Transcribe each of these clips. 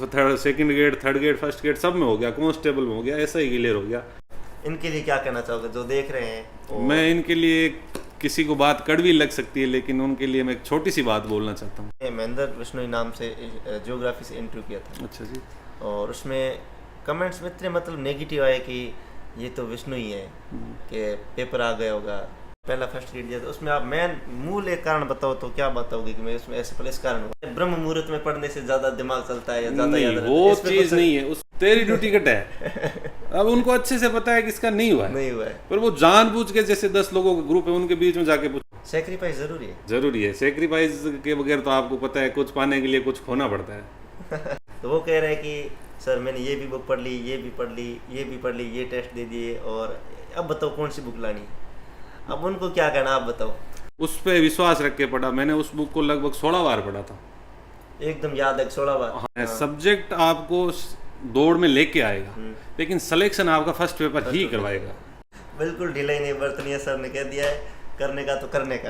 तो second grade, third grade, first grade सब में हो गया, कांस्टेबल में हो गया, ऐसा ही क्लियर हो गया। इनके लिए क्या कहना चाहोगे जो देख रहे हैं? मैं इनके लिए, किसी को बात कड़वी लग सकती है, लेकिन उनके लिए मैं एक छोटी सी बात बोलना चाहता हूँ। महेंद्र बिश्नोई नाम से ज्योग्राफी से इंटरव्यू किया था। अच्छा जी। और उसमें कमेंट्स में इतने मतलब नेगेटिव आए कि ये तो विष्णु ही है, कि पेपर आ गया होगा, पहला फर्स्ट ग्रेड दिया। तो उसमें आप मेन मूल एक कारण बताओ तो क्या बताओगे कि मैं इसमें ऐसे पहले इस कारण हुआ? ब्रह्म मुहूर्त में पढ़ने से ज्यादा दिमाग चलता है या ज्यादा याद रहता है? वो चीज नहीं है, उस तेरी ड्यूटी कट है। अब उनको अच्छे से पता है कि इसका नहीं हुआ है, पर वो जानबूझ के, जैसे 10 लोगों का ग्रुप है उनके बीच में जाके पूछ। सेक्रीफाइस जरूरी है। सेक्रीफाइस के बगैर तो आपको पता है कुछ पाने के लिए कुछ खोना पड़ता है। तो वो कह रहे हैं कि सर मैंने ये भी बुक पढ़ ली, ये भी पढ़ ली, ये भी पढ़ ली, ये टेस्ट दे दिए, और अब बताओ कौन सी बुक लानी? अब उनको क्या कहना, आप बताओ। उस पर विश्वास रख के पढ़ा मैंने, उस बुक को लगभग 16 बार पढ़ा था, एकदम याद है 16 बार। हाँ। सब्जेक्ट आपको दौड़ में लेके आएगा, लेकिन सिलेक्शन आपका फर्स्ट पेपर ही करवाएगा। बिल्कुल ढिलाई नहीं बरतनी है, सर ने कह दिया है, करने का तो करने का।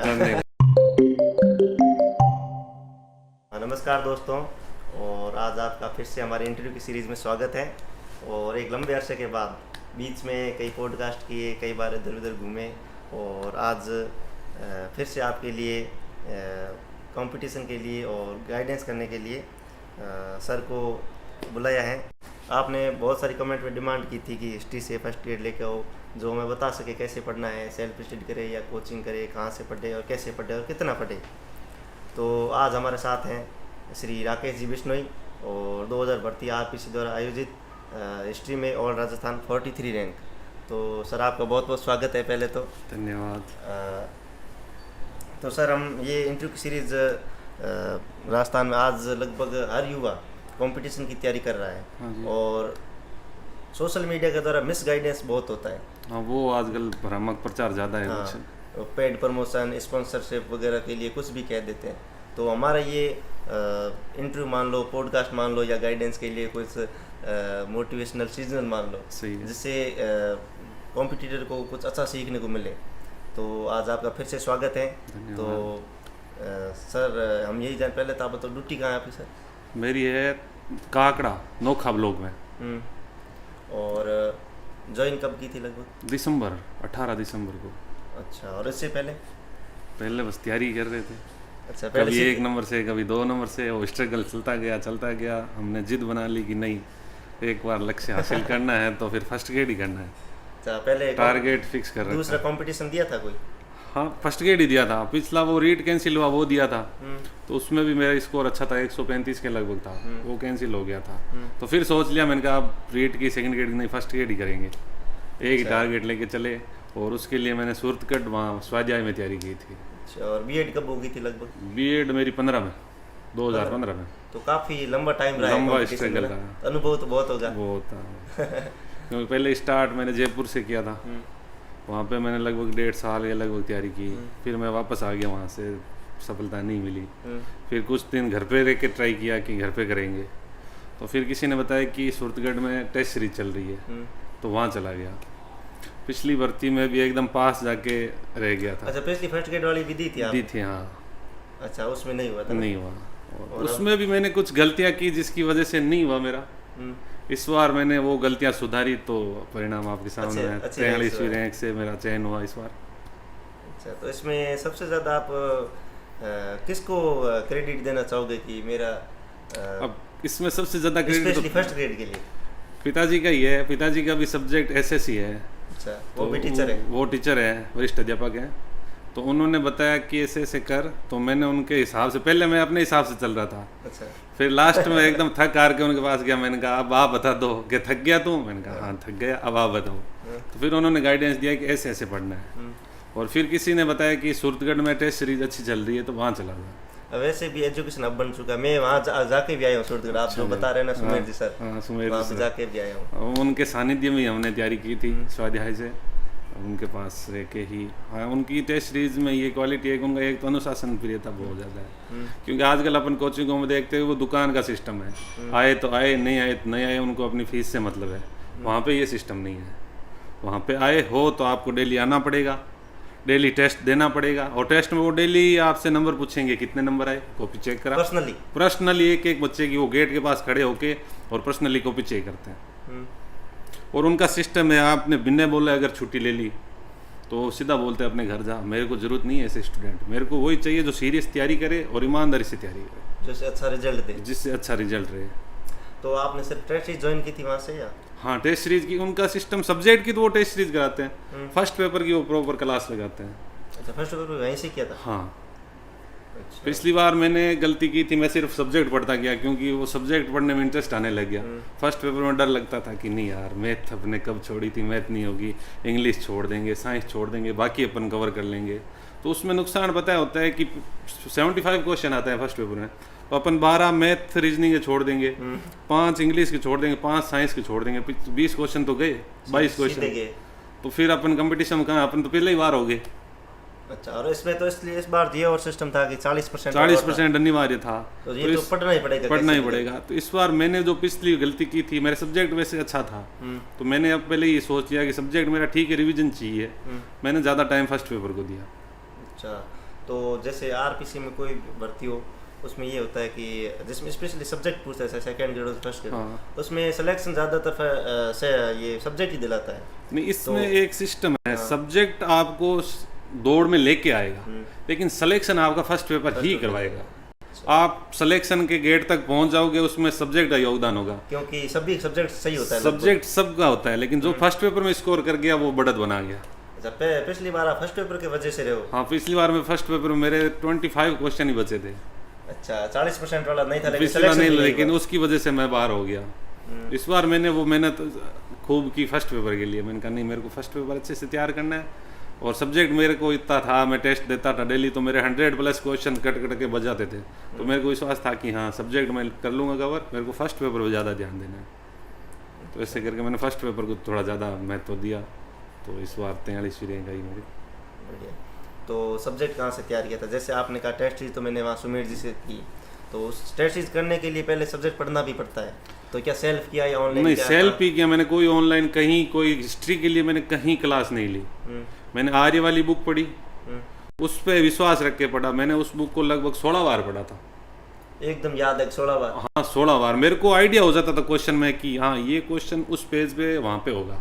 नमस्कार दोस्तों, और आज आपका फिर से हमारे इंटरव्यू की सीरीज़ में स्वागत है। और एक लंबे अरसे के बाद बीच में कई पॉडकास्ट किए, कई बार इधर उधर घूमे, और आज फिर से आपके लिए कंपटीशन के लिए और गाइडेंस करने के लिए सर को बुलाया है। आपने बहुत सारी कमेंट में डिमांड की थी कि हिस्ट्री से फर्स्ट ग्रेड लेके आओ, जो हमें बता सके कैसे पढ़ना है, सेल्फ स्टडी करे या कोचिंग करे, कहाँ से पढ़े और कैसे पढ़े और कितना पढ़े। तो आज हमारे साथ हैं श्री राकेश जी बिश्नोई, और 2000 भर्ती आरपीसी द्वारा आयोजित हिस्ट्री में ऑल राजस्थान 43 रैंक। तो सर आपका बहुत बहुत स्वागत है पहले तो। धन्यवाद। तो सर हम ये इंटरव्यू की सीरीज़ राजस्थान में आज लगभग हर युवा कंपटीशन की तैयारी कर रहा है। हाँ जी। और सोशल मीडिया के द्वारा मिस गाइडेंस बहुत होता है। हाँ, वो आजकल भ्रामक प्रचार ज़्यादा है। हाँ, पेड प्रमोशन, स्पॉन्सरशिप वगैरह के लिए कुछ भी कह देते हैं। तो हमारा ये इंटरव्यू मान लो, पॉडकास्ट मान लो, या गाइडेंस के लिए कुछ मोटिवेशनल सीजनल मान लो, जिससे कॉम्पिटिटर को कुछ अच्छा सीखने को मिले। तो आज आपका फिर से स्वागत है। तो सर हम यही जान, पहले तो आप बताओ ड्यूटी कहाँ है आपकी? सर मेरी है काकड़ा नोखा ब्लॉक में। और ज्वाइन कब की थी? लगभग दिसंबर, 18 दिसंबर को। अच्छा, और इससे पहले बस तैयारी कर रहे थे। अच्छा, कभी 1 नंबर से, कभी 2 नंबर से, वो स्ट्रगल चलता गया। हमने जिद बना ली कि नहीं, एक बार लक्ष्य हासिल करना है तो फिर फर्स्ट ग्रेड ही करना है। अच्छा, पहले टारगेट फिक्स कर रखा। दूसरा कंपटीशन दिया था कोई? हाँ, फर्स्ट ग्रेड ही दिया था। पिछला वो रीट कैंसिल हुआ, वो दिया था। तो उसमें भी मेरा स्कोर अच्छा था, 135 के लगभग था। वो कैंसिल हो गया था। तो फिर सोच लिया मैंने कहा अब रीट की सेकंड ग्रेड नहीं, फर्स्ट ग्रेड ही करेंगे। एक ही टारगेट लेके चले, और उसके लिए मैंने सूरतगढ़ वहाँ स्वाध्याय में तैयारी की थी। अच्छा, और बीएड कब होगी थी लगभग? बीएड मेरी 15 में, 2015 में। तो काफ़ी लंबा टाइम रहा, लंबा स्ट्रगल रहा। अनुभव तो बहुत होगा। बहुत था। क्योंकि पहले स्टार्ट मैंने जयपुर से किया था। वहाँ पे मैंने लगभग 1.5 साल या लगभग तैयारी की। फिर मैं वापस आ गया वहाँ से, सफलता नहीं मिली। फिर कुछ दिन घर पे रह के ट्राई किया कि घर पे करेंगे। तो फिर किसी ने बताया कि सूरतगढ़ में टेस्ट सीरीज चल रही है, तो वहाँ चला गया। पिछली भर्ती में भी एकदम पास जाके रह गया था। अच्छा, पिछली फर्स्ट ग्रेड वाली भी दी थी आप? दी थी, हाँ। अच्छा, उसमें नहीं हुआ था? नहीं हुआ। और उसमें भी मैंने कुछ गलतियाँ की जिसकी वजह से नहीं हुआ मेरा। इस बार मैंने वो गलतियां सुधारी, तो परिणाम आपके सामने है। 43वीं रैंक से मेरा चयन हुआ इस बार। अच्छा, तो इसमें सबसे ज़्यादा आप किसको क्रेडिट देना चाहोगे कि मेरा अब इसमें सबसे ज़्यादा क्रेडिट तो फर्स्ट ग्रेड के लिए पिताजी का ही है। पिताजी का भी सब्जेक्ट एसएससी है। अच्छा, वो भी टीचर है? वो टीचर है, वरिष्ठ अध्यापक है। तो उन्होंने बताया कि ऐसे कर, तो मैंने उनके हिसाब से, पहले मैं अपने हिसाब से चल रहा था। अच्छा। फिर लास्ट में एकदम थक हार के उनके पास गया। मैंने कहा अब आप बता दो कि थक गया तू? मैंने कहा हाँ थक गया, अब आप बताओ। तो फिर उन्होंने गाइडेंस दिया कि ऐसे ऐसे पढ़ना है। और फिर किसी ने बताया कि सूरतगढ़ में टेस्ट सीरीज अच्छी चल रही है, तो वहाँ चला गया। वैसे भी एजुकेशन अब बन चुका है। मैं वहाँ जाके भी आया हूँ सूरतगढ़। आप जो बता रहे हैं ना, सुमेर जी सर। हाँ, सुमेर जी जाके भी आया हूँ। उनके सानिध्य में ही हमने तैयारी की थी स्वाध्याय से, उनके पास रह के ही। हाँ, उनकी टेस्ट सीरीज में ये क्वालिटी है कि उनका एक तो अनुशासन प्रियता बहुत ज़्यादा है। क्योंकि आजकल अपन कोचिंगों में देखते हैं वो दुकान का सिस्टम है, आए तो आए, नहीं आए तो नहीं आए, उनको अपनी फीस से मतलब है। वहाँ पे ये सिस्टम नहीं है। वहाँ पे आए हो तो आपको डेली आना पड़ेगा, डेली टेस्ट देना पड़ेगा, और टेस्ट में वो डेली आपसे नंबर पूछेंगे, कितने नंबर आए, कॉपी चेक करा पर्सनली एक एक बच्चे की, वो गेट के पास खड़े होके और पर्सनली कॉपी चेक करते हैं। और उनका सिस्टम है, आपने बिना बोले अगर छुट्टी ले ली तो सीधा बोलते हैं अपने घर जा, मेरे को जरूरत नहीं है ऐसे स्टूडेंट, मेरे को वही चाहिए जो सीरियस तैयारी करे और ईमानदारी से तैयारी करे, जिससे अच्छा रिजल्ट दे, जिससे अच्छा रिजल्ट रहे। तो आपने सिर्फ टेस्ट सीरीज ज्वाइन की थी वहाँ से या? हाँ, टेस्ट सीरीज की उनका सिस्टम, सब्जेक्ट की तो वो टेस्ट सीरीज कराते हैं, फर्स्ट पेपर की वो प्रॉपर क्लास लगाते हैं। अच्छा, फर्स्ट पेपर वहीं से किया था? हाँ। अच्छा। पिछली बार मैंने गलती की थी, मैं सिर्फ सब्जेक्ट पढ़ता गया, क्योंकि वो सब्जेक्ट पढ़ने में इंटरेस्ट आने लग गया। फर्स्ट पेपर में डर लगता था कि नहीं यार, मैथ अपने कब छोड़ी थी, मैथ नहीं होगी, इंग्लिश छोड़ देंगे, साइंस छोड़ देंगे, बाकी अपन कवर कर लेंगे। तो उसमें नुकसान पता होता है कि 75 क्वेश्चन आता है फर्स्ट पेपर में, तो अपन 12 मैथ रीजनिंग के छोड़ देंगे, 5 इंग्लिश के छोड़ देंगे, 5 साइंस के छोड़ देंगे, 20 क्वेश्चन तो गए, 22 क्वेश्चन। तो फिर अपन कंपटीशन में कहाँ, अपन तो पहले ही बार हो गए। अच्छा, और इसमें तो इसलिए इस बार ये और सिस्टम था कि 40% अनिवार्य था, तो ये तो पढ़ना ही पड़ेगा। तो इस बार मैंने जो पिछली गलती की थी, मेरा सब्जेक्ट वैसे अच्छा था, तो मैंने अब पहले ही सोच लिया कि सब्जेक्ट मेरा ठीक है, रिवीजन चाहिए, मैंने ज़्यादा टाइम फर्स्ट पेपर को दिया। अच्छा, तो जैसे आरपीसी में कोई भर्ती हो, उसमें ये होता है कि जिसमें स्पेशली सब्जेक्ट पूछता है, सेकंड ग्रेड और फर्स्ट ग्रेड, उसमें सिलेक्शन ज़्यादातर से ये सब्जेक्ट ही दिलाता है। नहीं, इसमें एक सिस्टम है, सब्जेक्ट आपको दौड़ में लेके आएगा, लेकिन सिलेक्शन आपका फर्स्ट पेपर ही करवाएगा। आप सिलेक्शन के गेट तक पहुंच जाओगे, उसमें सब्जेक्ट का योगदान होगा, क्योंकि सभी सब्जेक्ट सही होता है, सब्जेक्ट सबका होता है, लेकिन जो फर्स्ट पेपर में स्कोर कर गया वो बढ़त बना गया। पिछली बार आप फर्स्ट पेपर के वजह से रहे हो? हाँ, पिछली बार में फर्स्ट पेपर में मेरे 25 क्वेश्चन ही बचे थे। अच्छा, 40% वाला नहीं था, लेकिन उसकी वजह से मैं बाहर हो गया। इस बार मैंने वो मेहनत खूब की फर्स्ट पेपर के लिए, मैंने कहा नहीं, मेरे को फर्स्ट पेपर अच्छे से तैयार करना है, और सब्जेक्ट मेरे को इतना था, मैं टेस्ट देता था डेली, तो मेरे 100+ क्वेश्चन कट के बच जाते थे, तो मेरे को विश्वास था कि हाँ सब्जेक्ट मैं कर लूँगा कवर, मेरे को फर्स्ट पेपर पर ज़्यादा ध्यान देना है। तो ऐसे करके मैंने फर्स्ट पेपर को थोड़ा ज़्यादा महत्व दिया, तो इस बार 43 रैंक आई मेरी। बढ़िया। तो सब्जेक्ट कहाँ से तैयार किया था? जैसे आपने कहा टेस्ट सीरीज तो मैंने वहाँ सुमेर जी से की, तो उस टेस्ट सीरीज करने के लिए पहले सब्जेक्ट पढ़ना भी पड़ता है, तो क्या सेल्फ किया या ऑनलाइन? नहीं, सेल्फ ही किया मैंने, कोई ऑनलाइन कहीं, कोई हिस्ट्री के लिए मैंने कहीं क्लास नहीं ली। मैंने आर्य वाली बुक पढ़ी, उस पर विश्वास रख के पढ़ा, मैंने उस बुक को लगभग 16 बार पढ़ा था। एकदम याद है? 16 बार? हाँ, 16 बार। मेरे को आइडिया हो जाता था क्वेश्चन में कि हाँ ये क्वेश्चन उस पेज पे वहाँ पे होगा।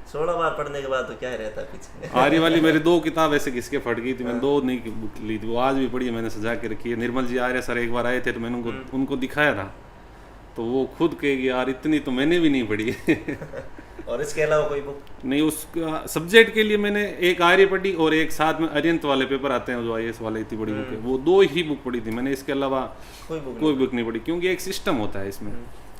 16 बार पढ़ने के बाद तो क्या रहता है पीछे। आर्य वाली मेरी 2 किताब ऐसे घिसके फट गई थी, मैंने 2 नहीं बुक ली थी, वो आज भी पढ़ी है, मैंने सजा के रखी है। निर्मल जी आर्य सर एक बार आए थे, तो मैंने उनको दिखाया था, तो वो खुद कहेगी यार इतनी तो मैंने भी नहीं पढ़ी। और इसके अलावा कोई बुक नहीं? उसका सब्जेक्ट के लिए मैंने एक आर्य पढ़ी, और एक साथ में अरियंत वाले पेपर आते हैं जो IAS वाले, इतनी बड़ी बुक है, वो 2 ही बुक पढ़ी थी मैंने, इसके अलावा कोई बुक नहीं पढ़ी। क्योंकि एक सिस्टम होता है इसमें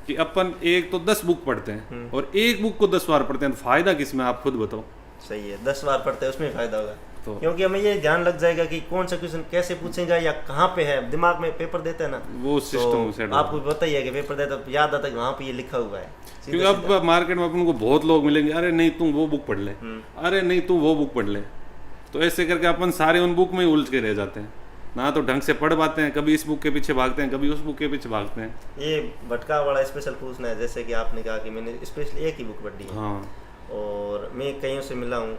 कि अपन एक तो 10 बुक पढ़ते हैं, और एक बुक को 10 बार पढ़ते हैं, तो फायदा किसमें, आप खुद बताओ। सही है, 10 बार पढ़ते हैं उसमें फायदा होगा, तो क्योंकि हमें ये ध्यान लग जाएगा कि कौन सा क्वेश्चन कैसे पूछेगा या कहाँ पे है, दिमाग में पेपर देते हैं ना, वो सिस्टम तो आपको पता ही है कि पेपर देते तो याद आता है कि वहाँ पे ये लिखा हुआ है। क्योंकि अब मार्केट में अपन को बहुत लोग मिलेंगे, अरे नहीं तुम वो बुक पढ़ ले, अरे नहीं तुम वो बुक पढ़ ले, तो ऐसे करके अपन सारे उन बुक में ही उलझ के रह जाते हैं, ना तो ढंग से पढ़ पाते हैं, कभी इस बुक के पीछे भागते हैं, कभी उस बुक के पीछे भागते हैं। ये भटका वाला स्पेशल पूछना है, जैसे कि आपने कहा कि मैंने स्पेशली एक ही बुक पढ़ी है। हाँ, और मैं कईयों से मिला हूँ,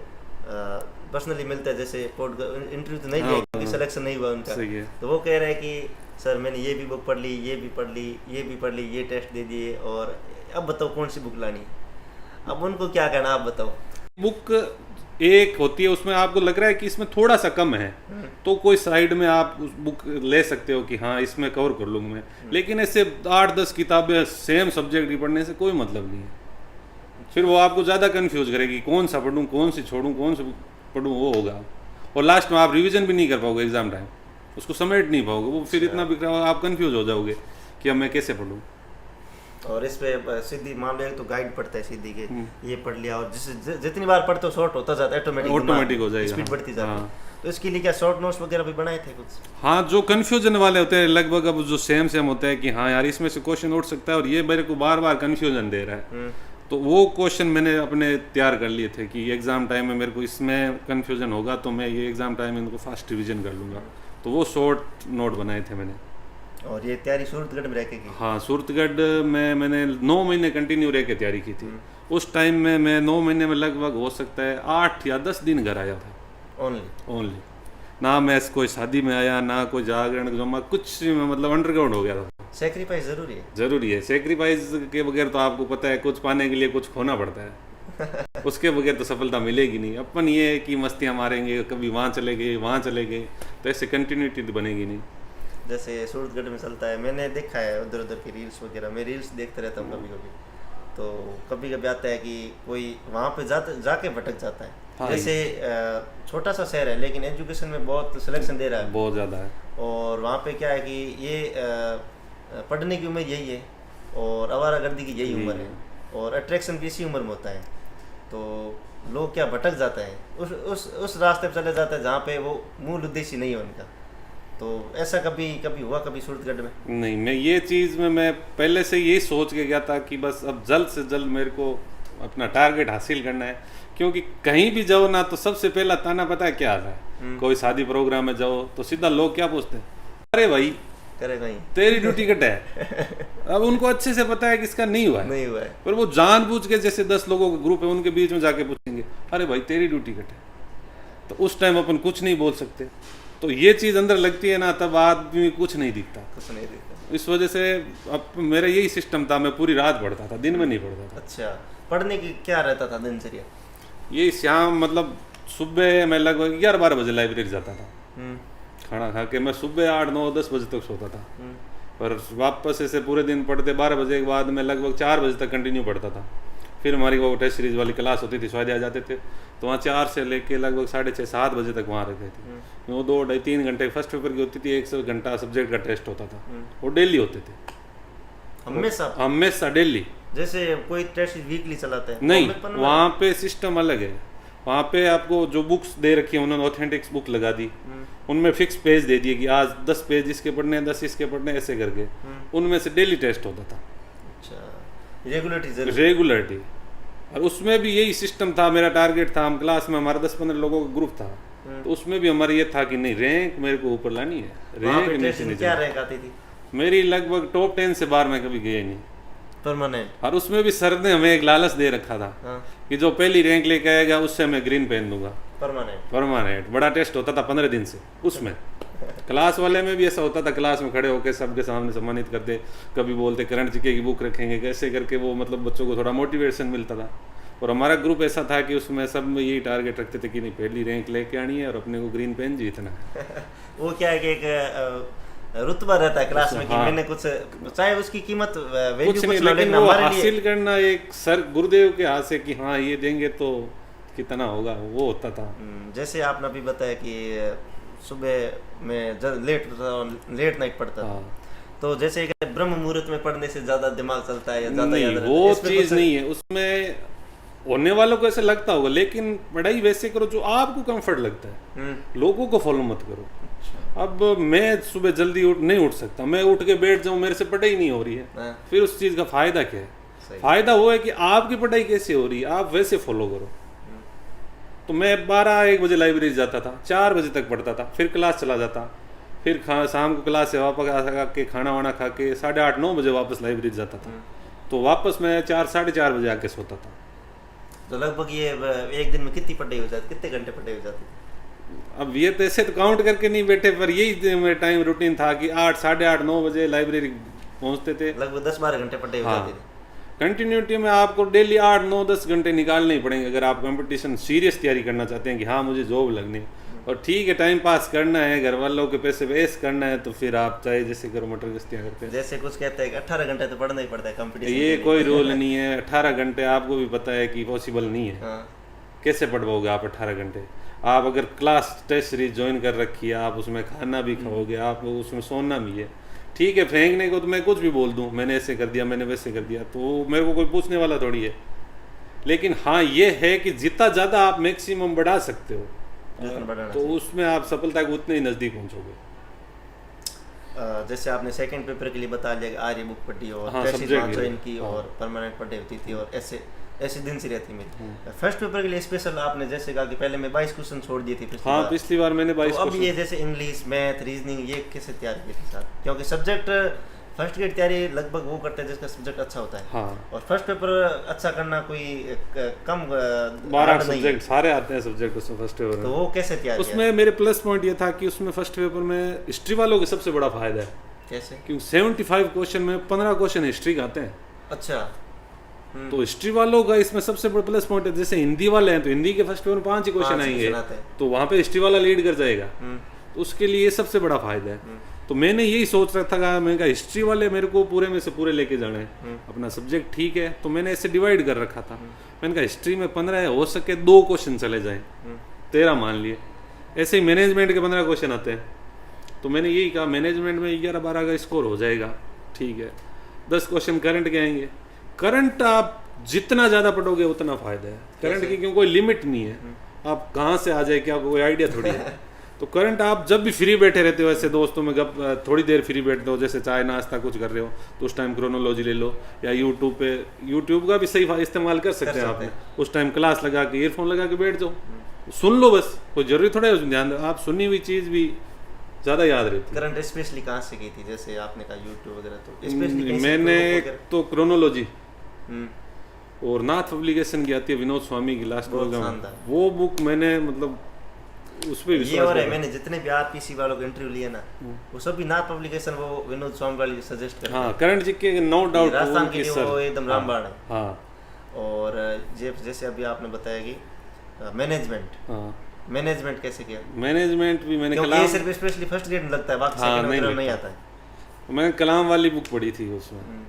पर्सनली मिलता है, जैसे इंटरव्यू तो नहीं लिया क्योंकि सिलेक्शन नहीं हुआ उनका, तो वो कह रहे हैं कि सर मैंने ये भी बुक पढ़ ली, ये भी पढ़ ली, ये भी पढ़ ली, ये टेस्ट दे दिए, और अब बताओ कौन सी बुक लानी। अब उनको क्या कहना, आप बताओ। बुक एक होती है, उसमें आपको लग रहा है कि इसमें थोड़ा सा कम है, तो कोई साइड में आप उस बुक ले सकते हो कि हाँ इसमें कवर कर लूँगा मैं, लेकिन ऐसे 8-10 किताबें सेम सब्जेक्ट की पढ़ने से कोई मतलब नहीं है। फिर वो आपको ज़्यादा कंफ्यूज करेगी, कौन सा पढ़ूँ, कौन सी छोड़ूँ, कौन सा पढ़ूँ, वो होगा, और लास्ट में आप रिवीजन भी नहीं कर पाओगे, एग्जाम टाइम उसको समेट नहीं पाओगे, वो फिर इतना बिखरा हुआ, आप कंफ्यूज हो जाओगे कि अब मैं कैसे पढ़ूँ। और इस पे सीधी मान लो तो गाइड पढ़ता है सीधी के, ये पढ़ लिया, और जितनी बार पढ़ते हो शॉर्ट होता जाता है, ऑटोमेटिक हो जाएगा, स्पीड बढ़ती जाती है। तो इसके लिए क्या शॉर्ट नोट्स वगैरह भी बनाए थे कुछ? हाँ, जो कंफ्यूजन वाले होते हैं लगभग, अब जो सेम होते हैं कि हाँ यार इसमें से क्वेश्चन उठ सकता है और ये मेरे को बार बार कंफ्यूजन दे रहा है, तो वो क्वेश्चन मैंने अपने तैयार कर लिए थे कि एग्जाम टाइम में मेरे को इसमें कंफ्यूजन होगा, तो मैं ये एग्जाम टाइम में इनको फास्ट रिविजन कर लूँगा, तो वो शॉर्ट नोट बनाए थे मैंने। और ये तैयारी सूरतगढ़ में रह के की? हाँ, सूरतगढ़ में मैंने 9 महीने कंटिन्यू रह के तैयारी की थी। उस टाइम में मैं 9 महीने में लगभग हो सकता है 8 या 10 दिन घर आया था। ओनली। ना मैं कोई शादी में आया, ना कोई जागरण जमा, कुछ में मतलब अंडरग्राउंड हो गया था। सेक्रीफाइस जरूरी है। जरूरी है, सेक्रीफाइस के बगैर तो आपको पता है कुछ पाने के लिए कुछ खोना पड़ता है। उसके बगैर तो सफलता मिलेगी नहीं। अपन ये है कि मस्तियाँ मारेंगे, कभी वहाँ चले गए वहाँ चले गए, तो ऐसे कंटिन्यूटी तो बनेगी नहीं। जैसे सूरतगढ़ में चलता है, मैंने देखा है उधर उधर की रील्स वगैरह, मैं रील्स देखते रहता हूँ कभी कभी, तो कभी कभी आता है कि कोई वहाँ पे जाके भटक जाता है। हाँ, जैसे छोटा सा शहर है लेकिन एजुकेशन में बहुत सिलेक्शन दे रहा है, बहुत ज़्यादा है। और वहाँ पे क्या है कि ये पढ़ने की उम्र यही है और आवारागर्दी की यही उम्र है, और अट्रैक्शन भी इसी उम्र में होता है। तो लोग क्या भटक जाता है, उस रास्ते पे चले जाता है जहाँ पे वो मूल उद्देश्य नहीं है उनका। तो ऐसा कभी हुआ कभी सूरतगढ़ में? नहीं, मैं ये चीज़ में मैं पहले से यही सोच के गया था कि बस अब जल्द से जल्द मेरे को अपना टारगेट हासिल करना है। क्योंकि कहीं भी जाओ ना तो सबसे पहला ताना पता है क्या आता है? कोई शादी प्रोग्राम में जाओ तो सीधा लोग क्या पूछते हैं, अरे भाई तेरी ड्यूटी कट है। अब उनको अच्छे से पता है कि इसका नहीं हुआ है, पर वो जानबूझ के, जैसे 10 लोगों का ग्रुप है उनके बीच में जाके पूछेंगे, अरे भाई तेरी ड्यूटी कट है। तो उस टाइम अपन कुछ नहीं बोल सकते। तो ये चीज़ अंदर लगती है ना, तब आदमी कुछ नहीं दिखता। इस वजह से अब मेरा यही सिस्टम था, मैं पूरी रात पढ़ता था, दिन में नहीं पढ़ता था। अच्छा, पढ़ने की क्या रहता था दिनचर्या? यही शाम मतलब सुबह मैं लगभग 11-12 बजे लाइब्रेरी जाता था, खाना खा के मैं सुबह 8-9-10 बजे तक सोता था, पर वापस ऐसे पूरे दिन पढ़ते 12 बजे के बाद मैं लगभग 4 बजे तक कंटिन्यू पढ़ता था। फिर हमारी वो टेस्ट सीरीज वाली क्लास होती थी, स्वाध्याय आ जाते थे, तो वहाँ 4 से लेके लगभग 6:30-7 बजे तक वहाँ रहते थे। वो 2-2.5-3 घंटे फर्स्ट पेपर की होती थी, 1 घंटा सब्जेक्ट का टेस्ट होता था, वो डेली होते थे, हमेशा डेली। जैसे कोई टेस्ट वीकली चलाते हैं? नहीं, वहाँ पे सिस्टम अलग है। वहाँ पे आपको जो बुक्स दे रखी है उन्होंने ऑथेंटिक्स बुक लगा दी, उनमें फिक्स पेज दे दिए कि आज 10 पेज इसके पढ़ने हैं, 10 इसके पढ़ने, ऐसे करके उनमें से डेली टेस्ट होता था। रेगुलरिटी। और उसमें भी यही सिस्टम था, मेरा टारगेट था, हम क्लास में हमारा 10-15 लोगों का ग्रुप था, तो उसमें भी हमारा ये था कि नहीं, रैंक मेरे को ऊपर लानी है। रैंक नीचे क्या रैंक आती थी? मेरी लगभग टॉप 10 से बाहर मैं कभी गया नहीं, परमानेंट। और उसमें भी सर ने हमें एक लालच दे रखा था कि जो पहली रैंक लेके आएगा उससे मैं ग्रीन पेन दूंगा, परमानेंट। बड़ा टेस्ट होता था 15 दिन से उसमें। क्लास वाले में भी ऐसा होता था, क्लास में खड़े होकर सबके सामने सम्मानित करते, कभी बोलते करंट जीके की बुक रखेंगे, कैसे करके वो मतलब बच्चों को थोड़ा मोटिवेशन मिलता था। और हमारा ग्रुप ऐसा था कि उसमें सब में यही टारगेट रखते थे कि नहीं, पहली रैंक लेके आनी है और अपने को ग्रीन पेन जीतना। वो क्या है कि एक रुतबा रहता है क्लास में कि मैंने कुछ, चाहे उसकी कीमत वैल्यू कुछ नहीं, लेकिन वो हासिल करना एक सर गुरुदेव के हाथ से कि हाँ ये देंगे तो कितना होगा, वो होता था। जैसे आपने अभी बताया कि सुबह में लेट नाइट पढ़ता था, तो जैसे ब्रह्म मुहूर्त में पढ़ने से ज्यादा दिमाग चलता है या ज्यादा याद रहता है? वो चीज नहीं है, उसमें होने वालों को ऐसे लगता होगा, लेकिन पढ़ाई वैसे करो जो आपको कंफर्ट लगता है, लोगों को फॉलो मत करो। अब मैं सुबह जल्दी नहीं उठ सकता, मैं उठ के बैठ जाऊं, मेरे से पढ़ाई नहीं हो रही है, फिर उस चीज का फायदा क्या है? फायदा वो है कि आपकी पढ़ाई कैसे हो रही है, आप वैसे फॉलो करो। तो मैं 12-1 बजे लाइब्रेरी जाता था, 4 बजे तक पढ़ता था, फिर क्लास चला जाता, फिर शाम को क्लास से वापस आ के खाना वाना खा के 8:30-9 बजे वापस लाइब्रेरी जाता था, तो वापस मैं 4-4:30 बजे आके सोता था। तो लगभग ये एक दिन में कितनी पढ़ाई हो जाती, कितने घंटे पढ़ाई हो जाती? अब ये तो ऐसे तो काउंट करके नहीं बैठे, पर यही मेरा टाइम रूटीन था कि 8-8:30-9 बजे लाइब्रेरी पहुंचते थे। लगभग 10-12 घंटे पढ़ाई हो जाती थी। कंटिन्यूटी में आपको डेली 8-9-10 घंटे निकालने ही पड़ेंगे अगर आप कंपटीशन सीरियस तैयारी करना चाहते हैं कि हाँ मुझे जॉब लगनी। और ठीक है, टाइम पास करना है, घर वालों के पैसे वेस्ट करना है, तो फिर आप चाहे जैसे करो, मटर गश्तियाँ करते हैं। जैसे कुछ कहते हैं कि 18 घंटे तो पढ़ना ही पड़ता है कंपटीशन। ये कोई रूल नहीं है, 18 घंटे आपको भी पता है कि पॉसिबल नहीं है। कैसे पढ़ पाओगे आप 18 घंटे? आप अगर क्लास टेस्ट सीरीज ज्वाइन कर रखी है, आप उसमें खाना भी खाओगे, आप उसमें सोना भी है। ठीक है, फेंकने को तो मैं कुछ भी बोल दूं, मैंने ऐसे कर दिया, मैंने वैसे कर दिया, तो मेरे को कोई पूछने वाला थोड़ी है। लेकिन हाँ ये है कि जितना ज़्यादा आप मैक्सिमम बढ़ा सकते हो, तो उसमें आप सफलता के उतने ही नज़दीक पहुँचोगे। जैसे आपने सेकंड पेपर के लिए बता लिया कि आर्य बुक पढ़ी और ज्वाइन की और परमानेंट पढ़ाई होती थी और ऐसे दिन से रहती मेरी। फर्स्ट पेपर के लिए स्पेशल आपने जैसे कहा कि पहले मैं 22 क्वेश्चन छोड़ दिए थे पिछली बार मैंने 22 तो अब ये जैसे इंग्लिश, मैथ, रीजनिंग ये कैसे तैयार किए थे सर? क्योंकि सब्जेक्ट फर्स्ट ग्रेड तैयारी लगभग वो करते हैं जिसका सब्जेक्ट अच्छा होता है। हाँ, और फर्स्ट पेपर अच्छा करना कोई कम 12 सब्जेक्ट सारे आते हैं सब्जेक्ट उसमें फर्स्ट पेपर में। तो वो कैसे तैयार किया? उसमें मेरे प्लस पॉइंट ये था कि उसमें फर्स्ट पेपर में हिस्ट्री वालों को सबसे बड़ा फायदा है। कैसे? क्योंकि 75 क्वेश्चन में 15 क्वेश्चन हिस्ट्री के आते हैं। अच्छा। तो हिस्ट्री वालों का इसमें सबसे बड़ा प्लस पॉइंट है। जैसे हिंदी वाले हैं तो हिंदी के फर्स्ट पेपर में 5 ही क्वेश्चन आएंगे, तो वहाँ पे हिस्ट्री वाला लीड कर जाएगा। तो उसके लिए ये सबसे बड़ा फायदा है। तो मैंने यही सोच रखा था, मैंने कहा हिस्ट्री वाले मेरे को पूरे में से पूरे लेके जाने हैं, अपना सब्जेक्ट ठीक है। तो मैंने ऐसे डिवाइड कर रखा था। मैंने कहा हिस्ट्री में 15 है, हो सके 2 क्वेश्चन चले जाएं, 13 मान लिए। ऐसे ही मैनेजमेंट के 15 क्वेश्चन आते हैं, तो मैंने यही कहा मैनेजमेंट में 11-12 का स्कोर हो जाएगा, ठीक है। 10 क्वेश्चन करंट के आएंगे। करंट आप जितना ज़्यादा पढ़ोगे उतना फायदा है करंट की, क्योंकि कोई लिमिट नहीं है, आप कहाँ से आ जाए क्या कोई आइडिया थोड़ी है। तो करंट आप जब भी फ्री बैठे रहते हो, ऐसे दोस्तों में गप थोड़ी देर फ्री बैठते हो, जैसे चाय नाश्ता कुछ कर रहे हो तो उस टाइम क्रोनोलॉजी ले लो, या यूट्यूब पे, यूट्यूब का भी सही इस्तेमाल कर सकते हैं आप। उस टाइम क्लास लगा के ईयरफोन लगा के बैठ जाओ, सुन लो बस, कोई जरूरी थोड़ा है उसमें ध्यान दो, आप सुनी हुई चीज़ भी ज़्यादा याद रहती है। करंट स्पेशली कहाँ से की थी? जैसे आपने कहा यूट्यूब वगैरह, तो स्पेशली मैंने तो क्रोनोलॉजी और नाथ पब्लिकेशन की आती है विनोद स्वामी की लास्ट प्रोग्राम, वो बुक मैंने मतलब उस पे ये और है, मैंने जितने भी आरपीसी वालों को इंटरव्यू लिए ना, वो सभी नाथ पब्लिकेशन वो विनोद स्वामी वाली सजेस्ट करते हैं। हाँ, करंट जी के नो डाउट राजस्थान के लिए वो एकदम रामबाण है। हाँ। और जैसे अभी आपने बताया कि मैनेजमेंट, हाँ, मैनेजमेंट कैसे किया? मैनेजमेंट भी मैंने कलाम, ये सिर्फ स्पेशली फर्स्ट ग्रेड में लगता है, बाकी सेकंड ग्रेड में नहीं आता है। मैंने कलाम वाली बुक पढ़ी थी, उसमें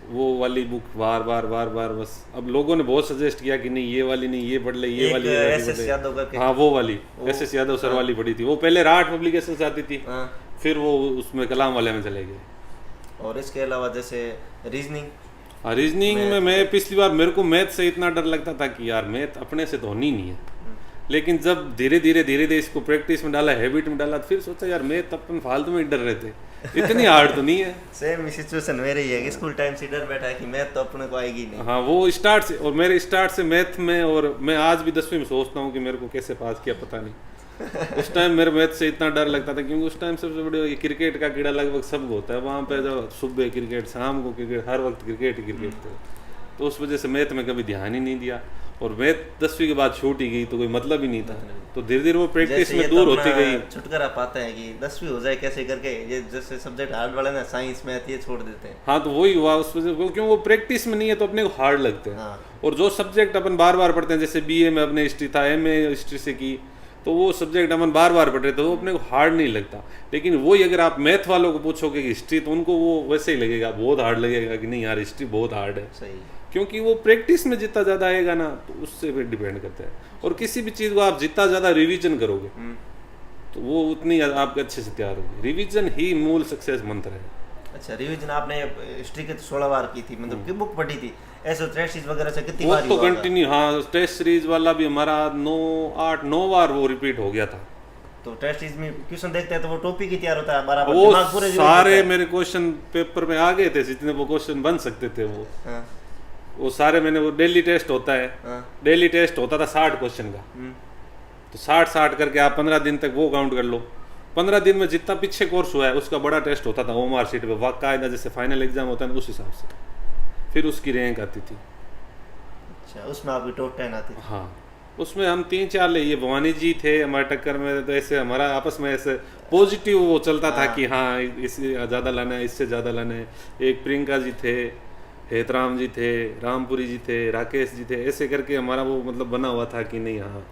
वो वाली बुक बार बार बस। अब लोगों ने बहुत सजेस्ट किया कि नहीं ये वाली नहीं, ये पढ़ ले, ये वाली एसएस यादव करके, हाँ वो वाली एसएस यादव सर वाली पढ़ी थी। वो पहले राठ पब्लिकेशन से आती थी, फिर वो उसमें कलाम वाले में चले गए। और इसके अलावा जैसे रीजनिंग, हाँ रीजनिंग में मैं पिछली बार मेरे को मैथ से इतना डर लगता था कि यार मैथ अपने से तो होनी नहीं है, लेकिन जब धीरे धीरे इसको प्रैक्टिस में डाला, हैबिट में डाला, फिर सोचा यार मैथ अपन फालतू में डर रहे थे, इतनी हार्ड तो नहीं है। सेम सिचुएशन मेरे ही है कि स्कूल टाइम से डर बैठा है कि मैथ तो अपने को आएगी नहीं। हाँ वो स्टार्ट से, और मेरे स्टार्ट से मैथ में, और मैं आज भी 10वीं में सोचता हूँ कि मेरे को कैसे पास किया पता नहीं। उस टाइम मेरे मैथ से इतना डर लगता था, क्योंकि उस टाइम सबसे बड़े क्रिकेट का कीड़ा लगभग सबको होता है वहाँ पे, जब सुबह क्रिकेट, शाम को क्रिकेट, हर वक्त क्रिकेट ही क्रिकेट थे। तो उस वजह से मैथ में कभी ध्यान ही नहीं दिया, और मैथ 10वीं के बाद छूट ही गई, तो कोई मतलब ही नहीं था। तो धीरे धीरे वो प्रैक्टिस में दूर होती गई। छुटकारा पाते हैं कि 10वीं हो जाए कैसे करके, ये जैसे सब्जेक्ट हार्ड वाले ना, साइंस मैथ ये छोड़ देते हैं। हाँ तो वही हुआ उस वजह से, क्योंकि वो प्रैक्टिस में नहीं है तो अपने को हार्ड लगते हैं। और जो सब्जेक्ट अपन बार बार पढ़ते हैं, जैसे बीए में अपने हिस्ट्री था, एमए हिस्ट्री से की, तो वो सब्जेक्ट अपन बार बार पढ़ रहे थे, तो वो अपने को हार्ड नहीं लगता। लेकिन वही अगर आप मैथ वालों को पूछोगे कि हिस्ट्री, तो उनको वो वैसे ही लगेगा, बहुत हार्ड लगेगा कि नहीं यार हिस्ट्री बहुत हार्ड है। सही, क्योंकि वो प्रैक्टिस में जितना ज़्यादा आएगा ना, तो उससे फिर डिपेंड करता है। और किसी भी चीज़ को आप जितना ज़्यादा रिवीजन करोगे तो वो उतनी आपके अच्छे से तैयार होगी। रिवीजन ही मूल सक्सेस मंत्र है। अच्छा, रिवीजन आपने हिस्ट्री के 16 बार की थी, मतलब कि बुक पढ़ी थी, ऐसे टेस्ट सीरीज वगैरह से कितनी बार? वो तो कंटिन्यू, हाँ टेस्ट सीरीज वाला भी हमारा 9 बार वो रिपीट हो गया था। तो टेस्ट सीरीज में क्वेश्चन देखते हैं तो वो टॉपिक ही तैयार होता है बराबर, वो दिमाग पूरे सारे मेरे क्वेश्चन पेपर में आ गए थे, जितने वो क्वेश्चन बन सकते थे वो सारे मैंने, वो डेली टेस्ट होता है, डेली टेस्ट होता था 60 क्वेश्चन का, तो 60 करके आप 15 दिन तक वो काउंट कर लो। 15 दिन में जितना पीछे कोर्स हुआ है उसका बड़ा टेस्ट होता था ओएमआर शीट पे, वाकायदा जैसे फाइनल एग्जाम होता है उस हिसाब से, फिर उसकी रैंक आती थी। अच्छा, उसमें आपकी टॉप 10 आती थी? हाँ, उसमें हम 3-4 ले, ये भवानी जी थे हमारे टक्कर में, तो ऐसे हमारा आपस में ऐसे पॉजिटिव वो चलता था कि हाँ इससे ज़्यादा लाना है, इससे ज़्यादा लाना है। एक प्रियंका जी थे, हेतराम जी थे, रामपुरी जी थे, राकेश जी थे, ऐसे करके हमारा वो मतलब बना हुआ था कि नहीं हाँ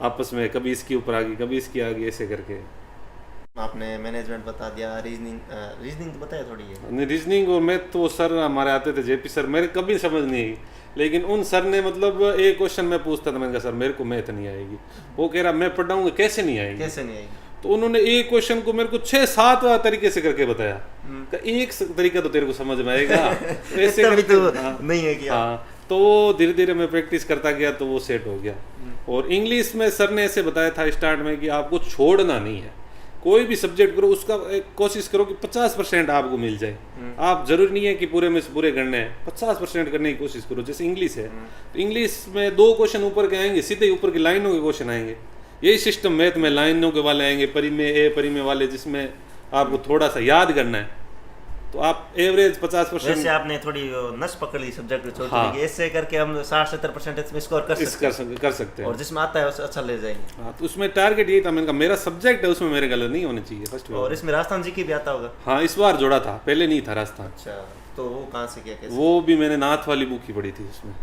आपस में कभी इसकी ऊपर आ गई, कभी इसकी आ गई, ऐसे करके। आपने मैनेजमेंट बता दिया, रीजनिंग तो बताया थोड़ी है? नहीं, रीजनिंग और मैथ तो सर हमारे आते थे, जेपी सर, मेरे कभी समझ नहीं आई, लेकिन उन सर ने मतलब एक क्वेश्चन मैं पूछता था, मैंने कहा सर मेरे को मैथ नहीं आएगी, वो कह रहा मैं पढ़ाऊंगा, कैसे नहीं आएगी, कैसे नहीं आएगी? तो उन्होंने एक क्वेश्चन को मेरे को 6-7 तरीके से करके बताया, एक तरीका तो तेरे को समझ में आएगा, ऐसे करके तो नहीं है क्या? हाँ, तो धीरे धीरे मैं प्रैक्टिस करता गया तो वो सेट हो गया। और इंग्लिश में सर ने ऐसे बताया था स्टार्ट में कि आपको छोड़ना नहीं है, कोई भी सब्जेक्ट करो उसका कोशिश करो कि 50% आपको मिल जाए। आप जरूरी नहीं है कि पूरे में से पूरे करने हैं, 50% करने की कोशिश करो। जैसे इंग्लिश है तो इंग्लिश में 2 क्वेश्चन ऊपर के आएंगे, सीधे ऊपर की लाइनों के क्वेश्चन आएंगे। यही सिस्टम मैथ में लाइनों के वाले आएंगे, परी में वाले जिसमें आपको थोड़ा सा याद करना है, तो आप एवरेज 50%। जैसे आपने थोड़ी नस पकड़ ली सब्जेक्ट छोटी हाँ। ली, ऐसे करके हम 60-70% में स्कोर कर सकते हैं कर सकते हैं। और जिसमें आता है उसे अच्छा ले जाएंगे। हाँ, तो उसमें टारगेट यही था, मैंने कहा मेरा सब्जेक्ट है उसमें मेरे गलत नहीं होने चाहिए फर्स्ट और इसमें राजस्थान जी की भी आता होगा। हाँ, इस बार जोड़ा था, पहले नहीं था राजस्थान। अच्छा, तो वो कहाँ से किया, कैसे? वो भी मैंने नाथ वाली बुक ही पढ़ी थी उसमें।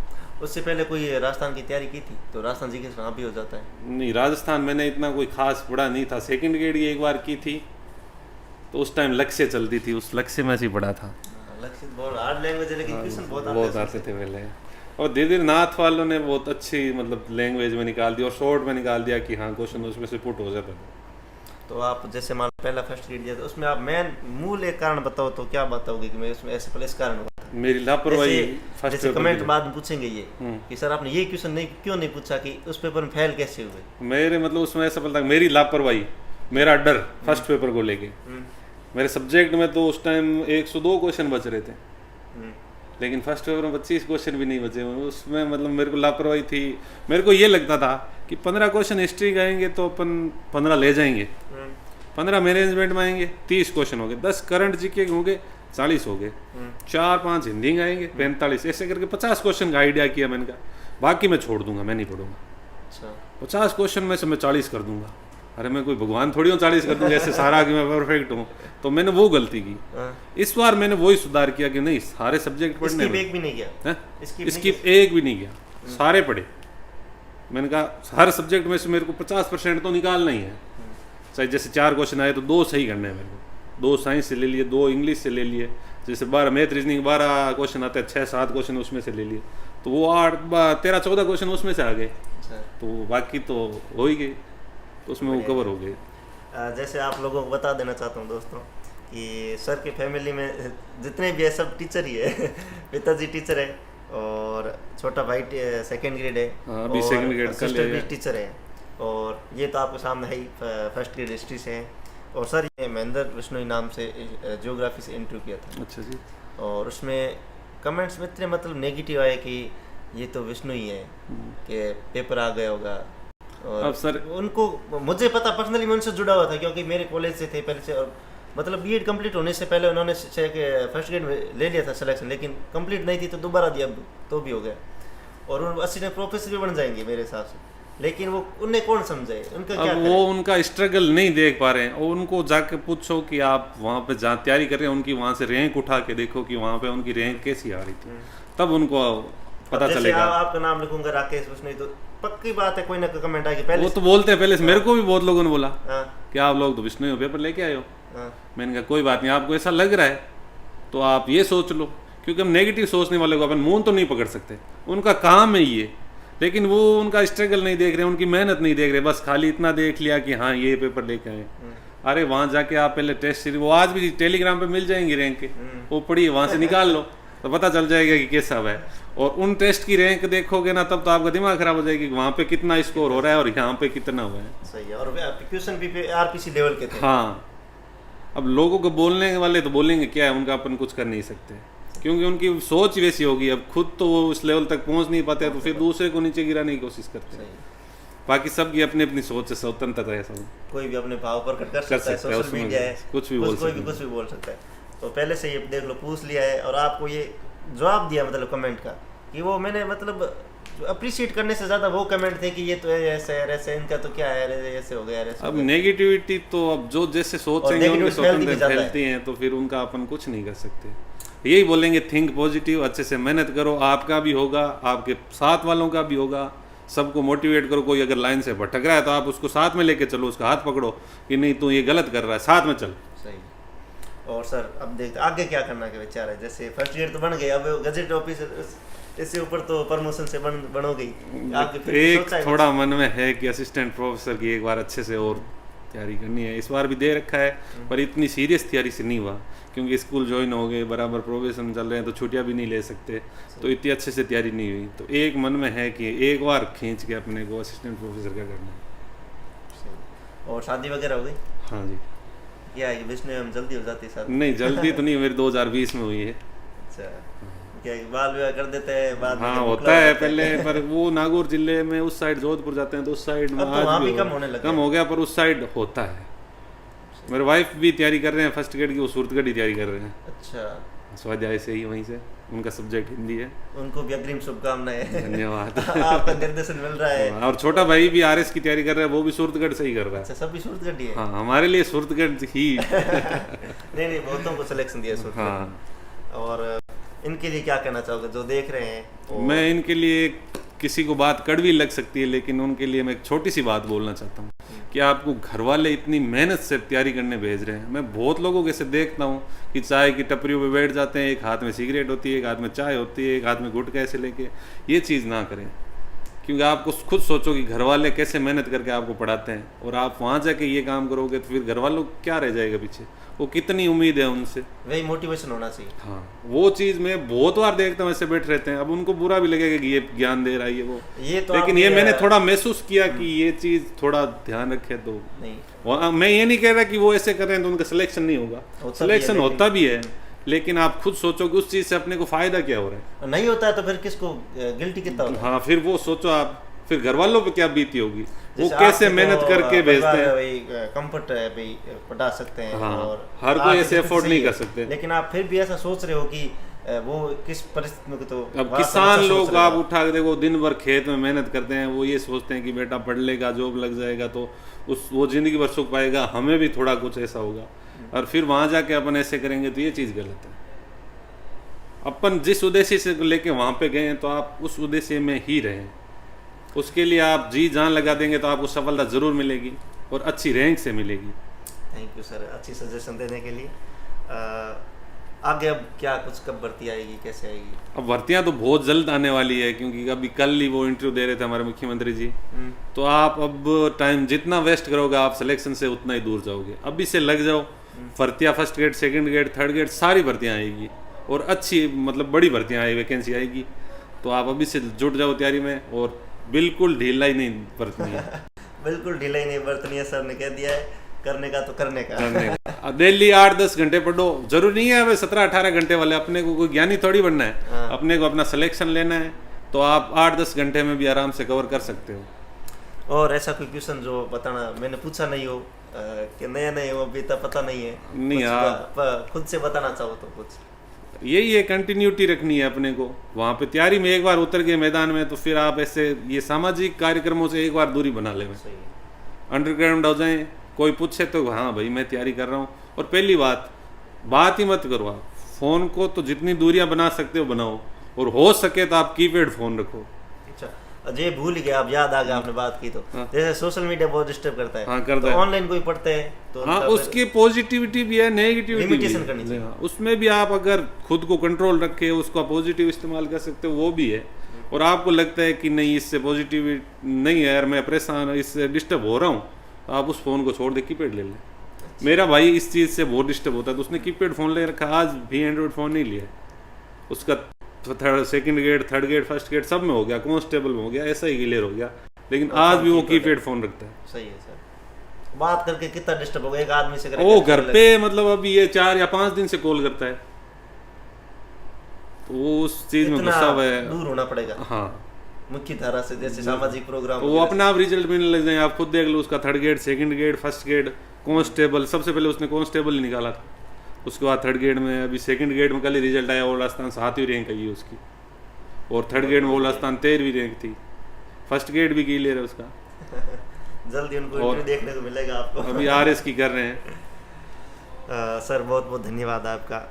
उससे पहले कोई राजस्थान की तैयारी की थी तो राजस्थान जी के वहाँ भी हो जाता है। नहीं, राजस्थान मैंने इतना कोई खास पढ़ा नहीं था, सेकंड ग्रेड की एक बार की थी, तो उस टाइम लक्ष्य चलती थी, उस लक्ष्य में से ही पढ़ा था। लक्ष्य बहुत हार्ड लैंग्वेज है, लेकिन क्वेश्चन बहुत आते थे पहले, और धीरे धीरे नाथ वालों ने बहुत अच्छी मतलब लैंग्वेज में निकाल दी और शॉर्ट में निकाल दिया कि हाँ क्वेश्चन उसमें से पुट हो जाता था। तो आप जैसे मान पहला फर्स्ट ग्रेड दिया था, उसमें आप मेन मूल एक कारण बताओ तो क्या बताओगे कि मैं उसमें ऐसे पहले इस कारण हुआ था? मेरी लापरवाही। जैसे कमेंट बाद में पूछेंगे ये कि सर आपने ये क्वेश्चन नहीं क्यों नहीं पूछा, कि उस पेपर में फेल कैसे हुए? मेरे मतलब उसमें ऐसा पता मेरी लापरवाही, मेरा डर फर्स्ट पेपर को लेके। मेरे सब्जेक्ट में तो उस टाइम 102 क्वेश्चन बच रहे थे, लेकिन फर्स्ट पेपर में 25 क्वेश्चन भी नहीं बचे। उसमें मतलब मेरे को लापरवाही थी। मेरे को ये लगता था कि 15 क्वेश्चन हिस्ट्री का आएंगे तो अपन 15 ले जाएंगे, 15 मैनेजमेंट में आएंगे 30 क्वेश्चन हो गए, 10 करंट जीके होंगे 40 हो गए, 4-5 हिंदी का आएंगे 45, ऐसे करके 50 क्वेश्चन का आइडिया किया। मैंने कहा बाकी मैं छोड़ दूंगा, मैं नहीं पढ़ूंगा। 50 क्वेश्चन में से मैं 40 कर दूंगा। अरे मैं कोई भगवान थोड़ी हूँ 40 कर दूंगा ऐसे सारा कि मैं परफेक्ट हूँ। तो मैंने वो गलती की। इस बार मैंने वही सुधार किया कि नहीं, सारे सब्जेक्ट पढ़ने में एक भी नहीं किया, स्किप एक भी नहीं किया, सारे पढ़े। मैंने कहा हर सब्जेक्ट में से मेरे को 50% तो निकालना ही है। चाहे जैसे 4 क्वेश्चन आए तो 2 सही करने हैं मेरे को, 2 साइंस से ले लिए, 2 इंग्लिश से ले लिए। जैसे 12 मैथ रीजनिंग 12 क्वेश्चन आते हैं, 6-7 क्वेश्चन उसमें से ले लिए, तो वो 13-14 क्वेश्चन उसमें से आ गए। तो बाकी तो हो ही गई, तो उसमें वो कवर हो गए। जैसे आप लोगों को बता देना चाहता हूँ दोस्तों कि सर के फैमिली में जितने भी है सब टीचर ही है। पिताजी टीचर है और छोटा भाई सेकंड ग्रेड है, अभी सेकंड ग्रेड का सिस्टर भी टीचर है, और ये तो आपके सामने है ही फर्स्ट ग्रेड हिस्ट्री से है। और सर ये महेंद्र विश्नोई नाम से ज्योग्राफी से इंटरव्यू किया था। अच्छा जी। और उसमें कमेंट्स में इतने मतलब नेगेटिव आए कि ये तो विश्नोई है कि पेपर आ गया होगा। और अब सर उनको मुझे पता, पर्सनली मैं उनसे जुड़ा हुआ था क्योंकि मेरे कॉलेज से थे पहले से, और मतलब बीएड कंप्लीट होने से पहले उन्होंने फर्स्ट ग्रेड में ले लिया था सिलेक्शन, लेकिन कंप्लीट नहीं थी तो दोबारा दिया तो भी हो गया। और वो असिस्टेंट प्रोफेसर भी बन जाएंगे मेरे हिसाब से, लेकिन वो उन्हें कौन समझाए, उनका क्या वो उनका स्ट्रगल नहीं देख पा रहे हैं। और उनको जाके पूछो कि आप वहाँ पे जहाँ तैयारी कर रहे हैं उनकी वहाँ से रैंक उठा के देखो कि वहाँ पे उनकी रैंक कैसी आ रही थी, तब उनको पता चलेगा। आपका नाम लिखूंगा राकेश विश्नोई तो पक्की बात है कोई ना कोई कमेंट आएगी। पहले वो तो बोलते हैं पहले से, मेरे को भी बहुत लोगों ने बोला कि आप लोग तो विश्नोई पेपर लेके आए हो। मैंने कहा कोई बात नहीं, आपको ऐसा लग रहा है तो आप ये सोच लो, क्योंकि हम नेगेटिव सोचने वाले को अपन मुंह तो नहीं पकड़ सकते, उनका काम है ये। लेकिन वो उनका स्ट्रगल नहीं देख रहे, उनकी मेहनत नहीं देख रहे, बस खाली इतना देख लिया कि हाँ ये पेपर लेके आए। अरे वहाँ जाके आप पहले टेस्ट सीरीज, वो आज भी टेलीग्राम पे मिल जाएंगी रैंक के, वो पढ़िए, वहाँ से निकाल लो तो पता चल जाएगा कि कैसा है। और उन टेस्ट की रैंक देखोगे ना तब तो आपका दिमाग खराब हो जाएगी, वहाँ पे कितना स्कोर हो रहा है और यहाँ पे कितना हुआ है। सही है। और क्वेश्चन भी आरपीसी लेवल के थे। हाँ, अब लोगों को बोलने वाले तो बोलेंगे क्या है, उनका अपन कुछ कर नहीं सकते क्योंकि उनकी सोच वैसी होगी। अब खुद तो वो उस लेवल तक पहुंच नहीं पाते तो फिर दूसरे को नीचे गिराने की कोशिश करते हैं। बाकी सबकी अपनी अपनी सोच है, स्वतंत्रता है, सब कोई भी अपने भाव प्रकट कर सकता है, सोशल मीडिया है, कुछ भी बोल कोई भी कुछ भी बोल सकता है। तो पहले से ये देख लो, पूछ लिया है और आपको ये जवाब दिया मतलब कमेंट का, कि वो मैंने मतलब अप्रिशिएट करने से ज्यादा वो कमेंट थे कि ये तो ऐसे है, ऐसे इनका तो क्या है, ऐसे हो गया। अब नेगेटिविटी तो अब जो जैसे सोचेंगे उनके स्वतंत्र फैलती हैं, तो फिर उनका अपन कुछ नहीं कर सकते। यही बोलेंगे थिंक पॉजिटिव, अच्छे से मेहनत करो, आपका भी होगा, आपके साथ वालों का भी होगा, सबको मोटिवेट करो। कोई अगर लाइन से भटक रहा है तो आप उसको साथ में लेके चलो, उसका हाथ पकड़ो कि नहीं तू ये गलत कर रहा है, साथ में चल। सही। और सर अब देखते आगे क्या करना के विचार है। जैसे फर्स्ट ईयर तो बन गए, अब गजेट ऑफिसर इससे ऊपर तो प्रमोशन से बनोगे। एक थोड़ा मन में है कि असिस्टेंट प्रोफेसर की एक बार अच्छे से और तैयारी करनी है। इस बार भी दे रखा है पर इतनी सीरियस तैयारी से नहीं हुआ, क्योंकि स्कूल ज्वाइन हो गए, बराबर प्रोबेशन चल रहे हैं तो छुट्टियां भी नहीं ले सकते, तो इतनी अच्छे से तैयारी नहीं हुई। तो एक मन में है कि एक बार खींच के अपने को असिस्टेंट प्रोफेसर का करना है। और शादी वगैरह हो गई? हाँ जी। क्या है विष्णु हम जल्दी हो जाती है? नहीं जल्दी तो नहीं, मेरी 2020 में हुई है। अच्छा, क्या बाल विवाह कर देते हैं बाद में? हाँ होता है पहले, पर वो नागौर जिले में उस साइड जोधपुर जाते हैं तो उस साइड में वहाँ भी कम होने लगा, कम हो गया, पर उस साइड होता है। मेरे वाइफ भी तैयारी कर रहे हैं फर्स्ट ग्रेड की, वो सूरतगढ़ की तैयारी कर रहे हैं। अच्छा, स्वाध्याय से ही, वहीं से, उनका सब्जेक्ट हिंदी है। उनको भी अग्रिम शुभकामनाएं। धन्यवाद। आपका निर्देशन मिल रहा है। और छोटा भाई भी आरएस की तैयारी कर रहा है, वो भी सूरतगढ़ से ही कर रहा है। अच्छा, सब भी सूरतगढ़ ही है। हाँ, हमारे लिए सूरतगढ़ ही। नहीं, बहुतों को सिलेक्शन दिया सूरतगढ़। हाँ। और इनके लिए क्या कहना चाहोगे जो देख रहे हैं? मैं इनके लिए, किसी को बात कड़वी लग सकती है, लेकिन उनके लिए मैं एक छोटी सी बात बोलना चाहता हूँ कि आपको घर वाले इतनी मेहनत से तैयारी करने भेज रहे हैं। मैं बहुत लोगों के से देखता हूँ कि चाय की टपरियों पे बैठ जाते हैं, एक हाथ में सिगरेट होती है, एक हाथ में चाय होती है, एक हाथ में गुटखा ऐसे लेके। ये चीज़ ना करें, क्योंकि आपको खुद सोचो कि घर वाले कैसे मेहनत करके आपको पढ़ाते हैं, और आप वहाँ जाके ये काम करोगे तो फिर घर वालों को क्या रह जाएगा पीछे? वो कितनी उम्मीद है उनसे, वही मोटिवेशन होना चाहिए। हाँ, वो चीज़ मैं बहुत बार देखता हूँ, ऐसे बैठ रहते हैं। अब उनको बुरा भी लगेगा कि ये ज्ञान दे रहा है, ये वो, ये तो लेकिन ये मैंने थोड़ा महसूस किया कि ये चीज़ थोड़ा ध्यान रखे तो नहीं। मैं ये नहीं कह रहा कि वो ऐसे कर रहे हैं तो उनका सिलेक्शन नहीं होगा, सिलेक्शन होता भी है, लेकिन आप खुद सोचो कि उस चीज़ से अपने को फायदा क्या हो रहा है। नहीं होता है तो फिर किसको गिल्टी कितना होता है? हाँ, फिर वो सोचो आप, फिर घर वालों पे क्या बीती होगी, वो कैसे मेहनत करके भेजते हैं। भाई कंफर्ट है, भाई पढ़ा सकते हैं। हाँ, और हर कोई ऐसे अफोर्ड नहीं कर सकते, लेकिन आप फिर भी ऐसा सोच रहे हो कि वो किस परिस्थिति में, तो अब किसान लोग आप उठा के देखो, दिन भर खेत में मेहनत करते हैं, वो ये सोचते हैं कि बेटा पढ़ लेगा, जॉब लग जाएगा तो वो जिंदगी भर सुख पाएगा, हमें भी थोड़ा कुछ ऐसा होगा, और फिर वहां जाके अपन ऐसे करेंगे तो ये चीज़ गलत है। अपन जिस उद्देश्य से लेके वहां पे गए हैं तो आप उस उद्देश्य में ही रहें, उसके लिए आप जी जान लगा देंगे तो आपको सफलता जरूर मिलेगी, और अच्छी रैंक से मिलेगी। थैंक यू सर, अच्छी सजेशन देने के लिए। आगे अब क्या कुछ, कब भर्ती आएगी, कैसे आएगी? अब भर्तियां तो बहुत जल्द आने वाली है, क्योंकि अभी कल ही वो इंटरव्यू दे रहे थे हमारे मुख्यमंत्री जी। तो आप अब टाइम जितना वेस्ट करोगे आप सिलेक्शन से उतना ही दूर जाओगे। अभी से लग जाओ, भर्तियां first grade, second grade, third grade सारी भर्तियां आएगी, और अच्छी मतलब बड़ी भर्तियां आएगी, वैकेंसी आएगी। तो आप अभी से जुट जाओ तैयारी में, और बिल्कुल ढीलाई नहीं बरतनी है। बिल्कुल ढीलाई नहीं बरतनी है, सर ने कह दिया है। करने का तो करने का। डेली 8-10 घंटे पढ़ो, जरूरी नहीं है 17-18 घंटे वाले, अपने को कोई ज्ञानी थोड़ी बनना है। हाँ। अपने को अपना सिलेक्शन लेना है, तो आप 8-10 घंटे में भी आराम से कवर कर सकते हो। और ऐसा कोई क्वेश्चन जो बताना मैंने पूछा नहीं हो, कि नया नहीं हो, अभी तक पता नहीं है, नहीं, खुद से बताना चाहो तो कुछ? यही है, कंटिन्यूटी रखनी है अपने को। वहाँ पे तैयारी में एक बार उतर गए मैदान में, तो फिर आप ऐसे ये सामाजिक कार्यक्रमों से एक बार दूरी बना ले, अंडरग्राउंड हो जाए। कोई पूछे तो हाँ भाई मैं तैयारी कर रहा हूँ, और पहली बात ही मत करो आप फ़ोन को, तो जितनी दूरियां बना सकते हो बनाओ, और हो सके तो आप कीपैड फ़ोन रखो। अच्छा, अजय भूल गया, अब याद आ गया आपने बात की तो। हाँ। जैसे सोशल मीडिया बहुत डिस्टर्ब करता है। हाँ, करता तो है। ऑनलाइन कोई पढ़ते हैं तो हाँ, उसकी पॉजिटिविटी भी है, नेगेटिविटी लिमिटेशन करनी चाहिए। हाँ, उसमें भी आप अगर खुद को कंट्रोल रखे, उसका पॉजिटिव इस्तेमाल कर सकते हो, वो भी है। और आपको लगता है कि नहीं, इससे पॉजिटिव नहीं है यार, मैं परेशान, इससे डिस्टर्ब हो रहा हूँ, तो आप उस फ़ोन को छोड़ दे कीपैड ले लें। मेरा भाई इस चीज़ से बहुत डिस्टर्ब होता है, तो उसने कीपैड फ़ोन ले रखा, आज भी एंड्रॉइड फ़ोन नहीं लिया। उसका second grade, third grade, first grade सब में हो गया, कांस्टेबल में हो गया, ऐसा ही क्लियर हो गया, लेकिन आज भी वो कीपैड फ़ोन रखता है। सही है सर। बात करके कितना डिस्टर्ब हो गया, एक आदमी से वो घर पे मतलब अभी ये 4 या 5 दिन से कॉल करता है, तो वो उस चीज़ में गुस्सा हुआ है, दूर होना पड़ेगा। हाँ, मुख्य धारा से, जैसे सामाजिक प्रोग्राम, तो वो अपना आप रिजल्ट मिलने लग जाए। आप खुद देख लो, उसका third grade, second grade, first grade, constable, सबसे पहले उसने कांस्टेबल ही निकाला था, उसके बाद थर्ड ग्रेड में, अभी सेकंड ग्रेड में कल ही रिजल्ट आया, ओल्ड स्थान 7वीं रैंक आई है उसकी, और थर्ड ग्रेड में ओल्ड स्थान 13वीं रैंक थी, फर्स्ट ग्रेड भी क्लियर है उसका। जल्दी उनको इंटरव्यू देखने को मिलेगा आपको। अभी आरएस की कर रहे हैं। सर बहुत बहुत धन्यवाद आपका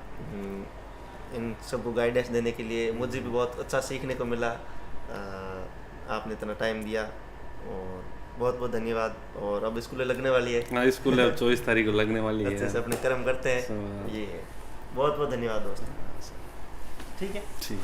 इन सबको गाइडेंस देने के लिए। मुझे भी बहुत अच्छा सीखने को मिला, आपने इतना टाइम दिया, और बहुत बहुत धन्यवाद। और अब स्कूल लगने वाली है। हाँ, स्कूल अब 24 तारीख को लगने वाली है। अच्छे से अपने कर्म करते हैं। ये बहुत बहुत धन्यवाद दोस्तों। ठीक है। ठीक।